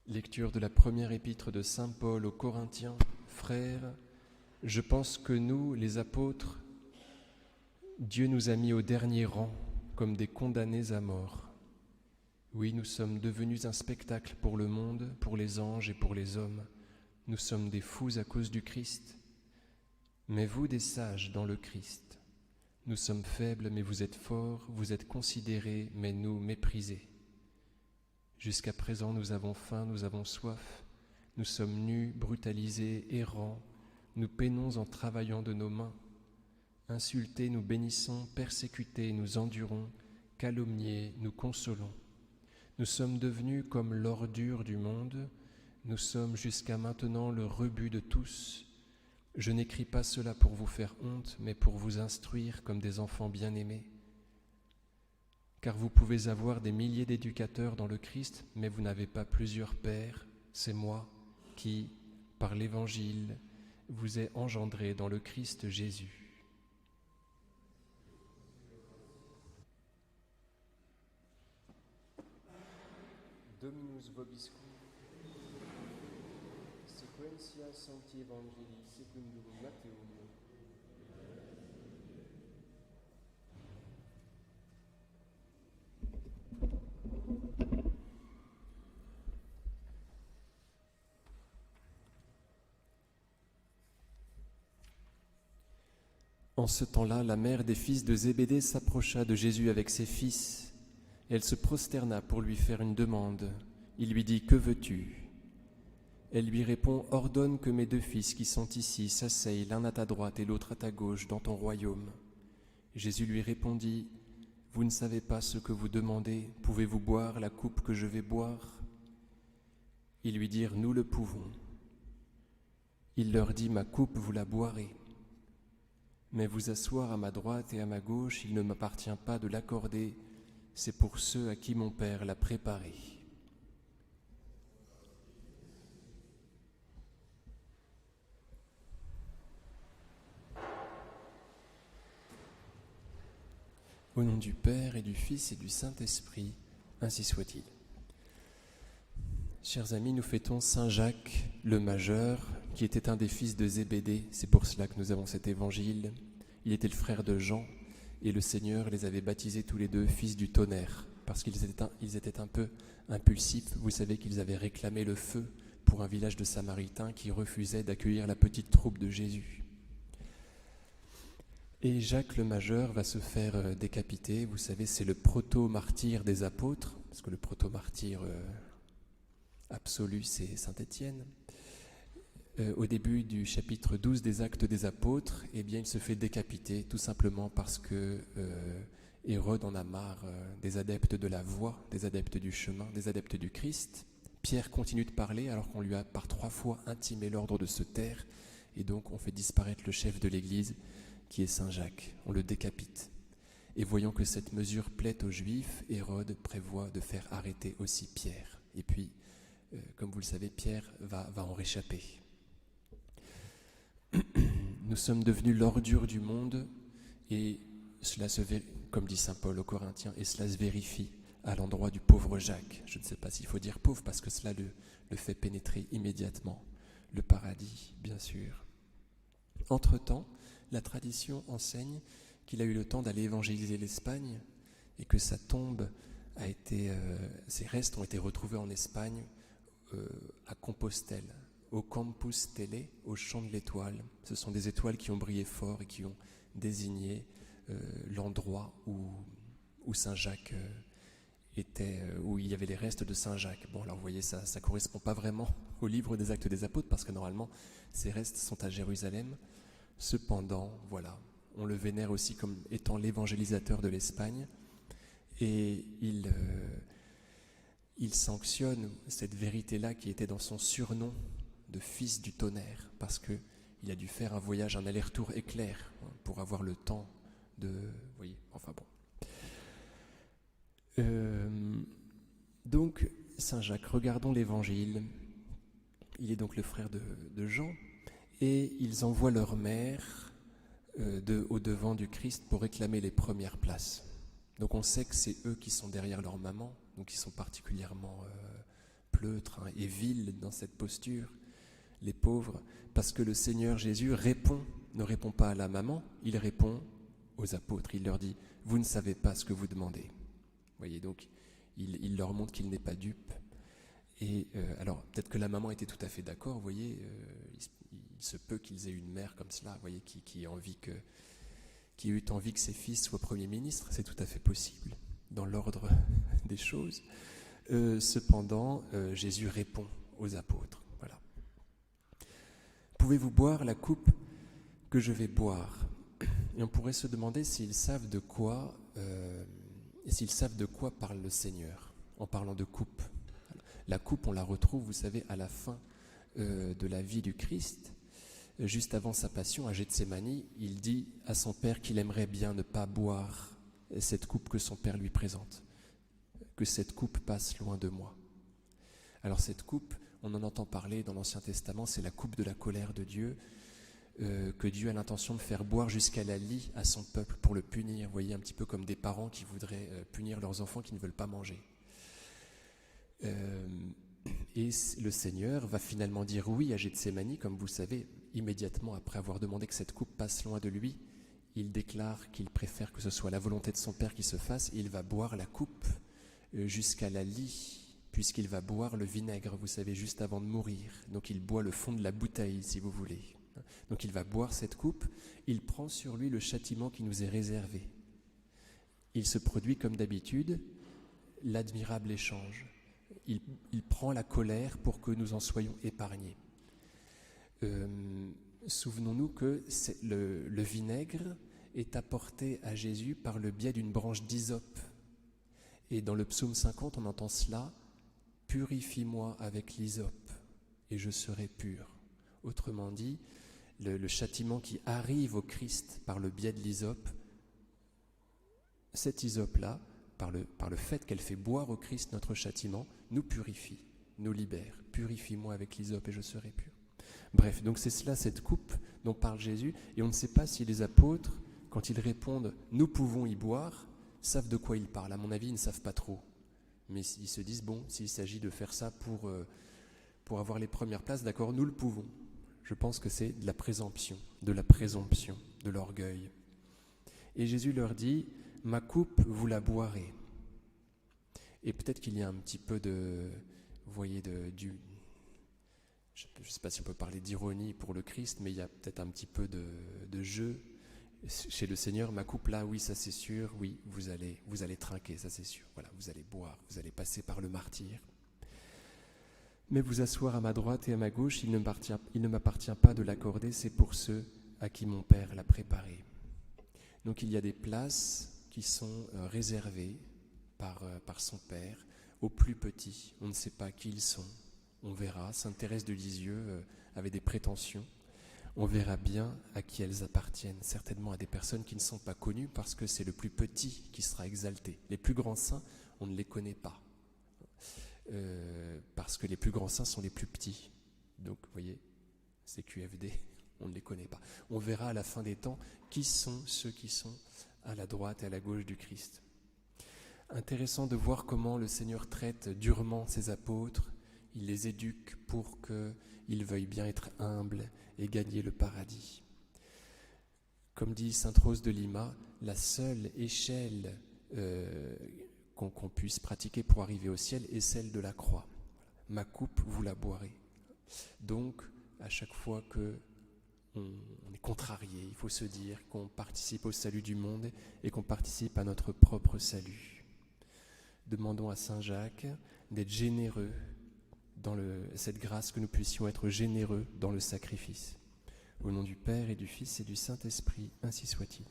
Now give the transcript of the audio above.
Lecture de la première épître de saint Paul aux Corinthiens. Frères, je pense que nous, les apôtres, Dieu nous a mis au dernier rang comme des condamnés à mort. Oui, nous sommes devenus un spectacle pour le monde, pour les anges et pour les hommes. Nous sommes des fous à cause du Christ. Mais vous, des sages dans le Christ. Nous sommes faibles, mais vous êtes forts, vous êtes considérés, mais nous méprisés. Jusqu'à présent, nous avons faim, nous avons soif, nous sommes nus, brutalisés, errants, nous peinons en travaillant de nos mains. Insultés, nous bénissons, persécutés, nous endurons, calomniés, nous consolons. Nous sommes devenus comme l'ordure du monde, nous sommes jusqu'à maintenant le rebut de tous. Je n'écris pas cela pour vous faire honte, mais pour vous instruire comme des enfants bien-aimés. Car vous pouvez avoir des milliers d'éducateurs dans le Christ, mais vous n'avez pas plusieurs pères. C'est moi qui, par l'Évangile, vous ai engendré dans le Christ Jésus. Dominus vobiscum, sequentia sancti Evangelii secundum Mattheum. En ce temps-là, la mère des fils de Zébédée s'approcha de Jésus avec ses fils, et elle se prosterna pour lui faire une demande. Il lui dit « Que veux-tu » Elle lui répond « Ordonne que mes deux fils qui sont ici s'asseyent l'un à ta droite et l'autre à ta gauche dans ton royaume. » Jésus lui répondit « Vous ne savez pas ce que vous demandez, pouvez-vous boire la coupe que je vais boire ?» Ils lui dirent « Nous le pouvons. » Il leur dit « Ma coupe, vous la boirez. Mais vous asseoir à ma droite et à ma gauche, il ne m'appartient pas de l'accorder, c'est pour ceux à qui mon Père l'a préparé. » Au nom du Père et du Fils et du Saint-Esprit, ainsi soit-il. Chers amis, nous fêtons Saint Jacques le Majeur, qui était un des fils de Zébédée. C'est pour cela que nous avons cet évangile. Il était le frère de Jean, et le Seigneur les avait baptisés tous les deux fils du tonnerre, parce qu'ils étaient un peu impulsifs. Vous savez qu'ils avaient réclamé le feu pour un village de Samaritains qui refusait d'accueillir la petite troupe de Jésus. Et Jacques le Majeur va se faire décapiter. Vous savez, c'est le proto-martyr des apôtres, parce que le proto-martyr absolu, c'est Saint Étienne. Au début du chapitre 12 des Actes des Apôtres, eh bien, il se fait décapiter, tout simplement parce que Hérode en a marre des adeptes de la voie, des adeptes du chemin, des adeptes du Christ. Pierre continue de parler alors qu'on lui a par 3 fois intimé l'ordre de se taire, et donc on fait disparaître le chef de l'Église, qui est Saint Jacques. On le décapite. Et voyant que cette mesure plaît aux Juifs, Hérode prévoit de faire arrêter aussi Pierre. Et puis, comme vous le savez, Pierre va en réchapper. Nous sommes devenus l'ordure du monde, et cela comme dit saint Paul aux Corinthiens, et cela se vérifie à l'endroit du pauvre Jacques. Je ne sais pas s'il faut dire pauvre, parce que cela le fait pénétrer immédiatement. Le paradis, bien sûr. Entre-temps, la tradition enseigne qu'il a eu le temps d'aller évangéliser l'Espagne, et que sa tombe ses restes ont été retrouvés en Espagne, à Compostelle, au Campus Tele, au champ de l'étoile. Ce sont des étoiles qui ont brillé fort et qui ont désigné l'endroit où Saint Jacques était, où il y avait les restes de Saint Jacques. Bon, alors vous voyez, ça ne correspond pas vraiment au livre des Actes des Apôtres, parce que normalement, ces restes sont à Jérusalem. Cependant, voilà, on le vénère aussi comme étant l'évangélisateur de l'Espagne, et il sanctionne cette vérité-là qui était dans son surnom de fils du tonnerre, parce qu'il a dû faire un voyage, un aller-retour éclair, pour avoir le temps de... Vous voyez, enfin bon. Donc, Saint Jacques, regardons l'Évangile. Il est donc le frère de Jean, et ils envoient leur mère au devant du Christ pour réclamer les premières places. Donc on sait que c'est eux qui sont derrière leur maman, donc ils sont particulièrement pleutres et vils dans cette posture, les pauvres, parce que le Seigneur Jésus ne répond pas à la maman, il répond aux apôtres. Il leur dit « Vous ne savez pas ce que vous demandez ». Vous voyez, donc il leur montre qu'il n'est pas dupe. Et alors, peut-être que la maman était tout à fait d'accord, vous voyez, il se peut qu'ils aient une mère comme cela, vous voyez, qui ait eu envie que ses fils soient premiers ministres, c'est tout à fait possible, dans l'ordre des choses. Cependant, Jésus répond aux apôtres. Voilà. Pouvez-vous boire la coupe que je vais boire ? Et on pourrait se demander s'ils savent de quoi parle le Seigneur en parlant de coupe. La coupe, on la retrouve, vous savez, à la fin de la vie du Christ. Juste avant sa passion, à Gethsémani, il dit à son Père qu'il aimerait bien ne pas boire cette coupe que son Père lui présente, que cette coupe passe loin de moi. Alors cette coupe, on en entend parler dans l'Ancien Testament, c'est la coupe de la colère de Dieu, que Dieu a l'intention de faire boire jusqu'à la lie à son peuple pour le punir. Vous voyez, un petit peu comme des parents qui voudraient punir leurs enfants qui ne veulent pas manger. Et le Seigneur va finalement dire oui à Gethsémani, comme vous le savez, immédiatement après avoir demandé que cette coupe passe loin de lui, il déclare qu'il préfère que ce soit la volonté de son Père qui se fasse, et il va boire la coupe jusqu'à la lie, puisqu'il va boire le vinaigre, vous savez, juste avant de mourir. Donc il boit le fond de la bouteille, si vous voulez. Donc il va boire cette coupe, il prend sur lui le châtiment qui nous est réservé. Il se produit comme d'habitude l'admirable échange. Il prend la colère pour que nous en soyons épargnés. Souvenons-nous que le vinaigre est apporté à Jésus par le biais d'une branche d'hysope. Et dans le psaume 50, on entend cela, « Purifie-moi avec l'hysope, et je serai pur ». Autrement dit, le châtiment qui arrive au Christ par le biais de l'hysope, cette hysope-là, par le fait qu'elle fait boire au Christ notre châtiment, nous purifie, nous libère. « Purifie-moi avec l'hysope, et je serai pur ». Bref, donc c'est cela, cette coupe dont parle Jésus, et on ne sait pas si les apôtres, quand ils répondent « nous pouvons y boire », savent de quoi ils parlent. À mon avis, ils ne savent pas trop. Mais ils se disent, bon, s'il s'agit de faire ça pour avoir les premières places, d'accord, nous le pouvons. Je pense que c'est de la présomption, de l'orgueil. Et Jésus leur dit, ma coupe, vous la boirez. Et peut-être qu'il y a un petit peu de, vous voyez, je ne sais pas si on peut parler d'ironie pour le Christ, mais il y a peut-être un petit peu de jeu chez le Seigneur. Ma coupe là, oui, ça c'est sûr, oui, vous allez trinquer, ça c'est sûr. Voilà, vous allez boire, vous allez passer par le martyre. Mais vous asseoir à ma droite et à ma gauche, il ne m'appartient pas de l'accorder, c'est pour ceux à qui mon Père l'a préparé. Donc il y a des places qui sont réservées par son Père aux plus petits. On ne sait pas qui ils sont. On verra. Sainte Thérèse de Lisieux avait des prétentions. On verra bien à qui elles appartiennent. Certainement à des personnes qui ne sont pas connues parce que c'est le plus petit qui sera exalté. Les plus grands saints, on ne les connaît pas. Parce que les plus grands saints sont les plus petits. Donc, vous voyez, c'est QFD, on ne les connaît pas. On verra à la fin des temps qui sont ceux qui sont à la droite et à la gauche du Christ. Intéressant de voir comment le Seigneur traite durement ses apôtres. Il les éduque pour qu'ils veuillent bien être humbles et gagner le paradis. Comme dit sainte Rose de Lima, la seule échelle qu'on puisse pratiquer pour arriver au ciel est celle de la croix. Ma coupe, vous la boirez. Donc, à chaque fois qu'on est contrarié, il faut se dire qu'on participe au salut du monde et qu'on participe à notre propre salut. Demandons à Saint Jacques d'être généreux dans cette grâce, que nous puissions être généreux dans le sacrifice. Au nom du Père et du Fils et du Saint-Esprit, ainsi soit-il.